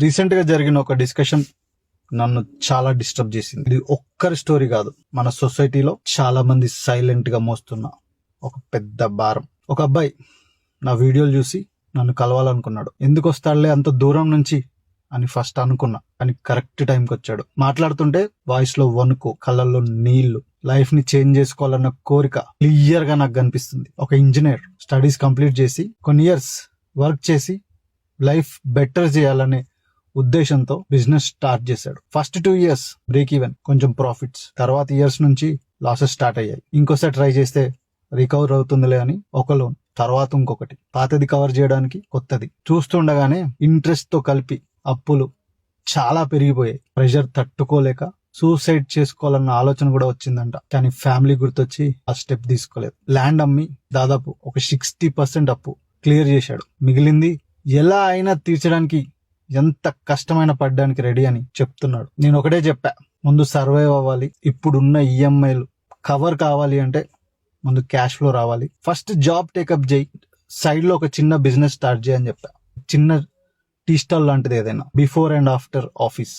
Recent గా జరిగిన ఒక డిస్కషన్ నన్ను చాలా డిస్టర్బ్ చేసింది. ఇది ఒక్కరి స్టోరీ కాదు, మన సొసైటీలో చాలా మంది సైలెంట్ గా మోస్తున్న ఒక పెద్ద భారం. ఒక అబ్బాయి నా వీడియోలు చూసి నన్ను కలవాలనుకున్నాడు. ఎందుకు వస్తాడులే అంత దూరం నుంచి అని ఫస్ట్ అనుకున్నా, కానీ కరెక్ట్ టైంకి వచ్చాడు. మాట్లాడుతుంటే వాయిస్ లో వణుకు, కళ్ళల్లో నీళ్లు, లైఫ్ ని చేంజ్ చేసుకోవాలన్న కోరిక క్లియర్ గా నాకు కనిపిస్తుంది. ఒక ఇంజనీర్, స్టడీస్ కంప్లీట్ చేసి కొన్ని ఇయర్స్ వర్క్ చేసి లైఫ్ బెటర్ చేయాలనే ఉద్దేశంతో బిజినెస్ స్టార్ట్ చేశాడు. ఫస్ట్ 2 years బ్రేక్ ఈవెన్, కొంచెం ప్రాఫిట్స్. తర్వాత ఇయర్స్ నుంచి లాసెస్ స్టార్ట్ అయ్యాయి. ఇంకోసారి ట్రై చేస్తే రికవర్ అవుతుందిలే అని ఒక లోన్, తర్వాత ఇంకొకటి, పాతది కవర్ చేయడానికి కొత్తది. చూస్తుండగానే ఇంట్రెస్ట్ తో కలిపి అప్పులు చాలా పెరిగిపోయాయి. ప్రెషర్ తట్టుకోలేక సూసైడ్ చేసుకోవాలన్న ఆలోచన కూడా వచ్చిందంట. కానీ ఫ్యామిలీ గుర్తొచ్చి ఆ స్టెప్ తీసుకోలేదు. ల్యాండ్ అమ్మి దాదాపు ఒక 60% అప్పు క్లియర్ చేశాడు. మిగిలింది ఎలా అయినా తీర్చడానికి ఎంత కష్టమైన పడ్డానికి రెడీ అని చెప్తున్నాడు. నేను ఒకటే చెప్పా, ముందు సర్వైవ్ అవ్వాలి. ఇప్పుడున్న ఈఎంఐలు కవర్ కావాలి అంటే ముందు క్యాష్ ఫ్లో రావాలి. ఫస్ట్ జాబ్ టేకప్ చేయి, సైడ్ లో ఒక చిన్న బిజినెస్ స్టార్ట్ చేయని చెప్పా. చిన్న టీ స్టాల్ లాంటిది ఏదైనా, బిఫోర్ అండ్ ఆఫ్టర్ ఆఫీస్.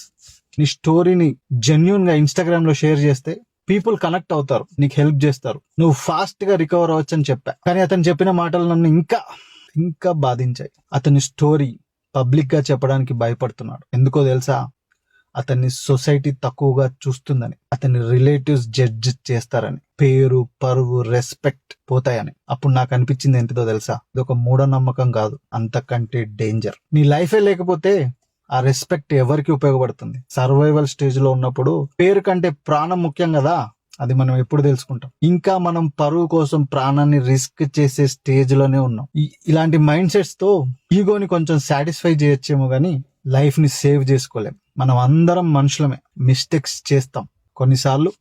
నీ స్టోరీని జెన్యూన్ గా ఇన్స్టాగ్రామ్ లో షేర్ చేస్తే పీపుల్ కనెక్ట్ అవుతారు, నీకు హెల్ప్ చేస్తారు, నువ్వు ఫాస్ట్ గా రికవర్ అవ్వచ్చు అని చెప్పా. కానీ అతను చెప్పిన మాటలు నన్ను ఇంకా బాధించాయి. అతని స్టోరీ పబ్లిక్ గా చెప్పడానికి భయపడుతున్నాడు. ఎందుకో తెలుసా? అతన్ని సొసైటీ తక్కువగా చూస్తుందని, అతని రిలేటివ్స్ జడ్జ్ చేస్తారని, పేరు, పరువు, రెస్పెక్ట్ పోతాయని. అప్పుడు నాకు అనిపించింది ఏంటిదో తెలుసా? ఇది ఒక మూఢనమ్మకం కాదు, అంతకంటే డేంజర్. నీ లైఫే లేకపోతే ఆ రెస్పెక్ట్ ఎవరికి ఉపయోగపడుతుంది? సర్వైవల్ స్టేజ్ లో ఉన్నప్పుడు పేరు కంటే ప్రాణం ముఖ్యం కదా, అది మనం ఎప్పుడు తెలుసుకుంటాం? ఇంకా మనం పరువు కోసం ప్రాణాన్ని రిస్క్ చేసే స్టేజ్ లోనే ఉన్నాం. ఇలాంటి మైండ్ సెట్స్ తో ఈగోని కొంచెం సాటిస్ఫై చేయొచ్చేమో గానీ లైఫ్ ని సేవ్ చేసుకోలేం. మనం అందరం మనుషులమే, మిస్టేక్స్ చేస్తాం, కొన్నిసార్లు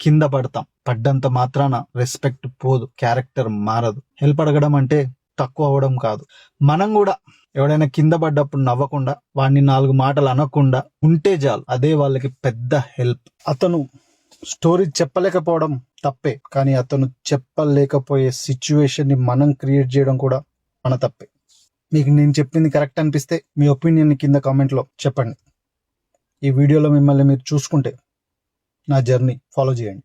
కింద పడతాం. పడ్డంత మాత్రాన రెస్పెక్ట్ పోదు, క్యారెక్టర్ మారదు. హెల్ప్ అడగడం అంటే తక్కువ అవ్వడం కాదు. మనం కూడా ఎవడైనా కింద పడ్డప్పుడు నవ్వకుండా, వాడిని 4 మాటలు అనకుండా ఉంటే చాలు, అదే వాళ్ళకి పెద్ద హెల్ప్. అతను స్టోరీ చెప్పలేకపోవడం తప్పే, కానీ అతను చెప్పలేకపోయే సిచ్యువేషన్ ని మనం క్రియేట్ చేయడం కూడా మన తప్పే. మీకు నేను చెప్పింది కరెక్ట్ అనిపిస్తే మీ ఒపీనియన్ కింద కామెంట్ లో చెప్పండి. ఈ వీడియోలో మిమ్మల్ని మీరు చూసుకుంటే నా జర్నీ ఫాలో చేయండి.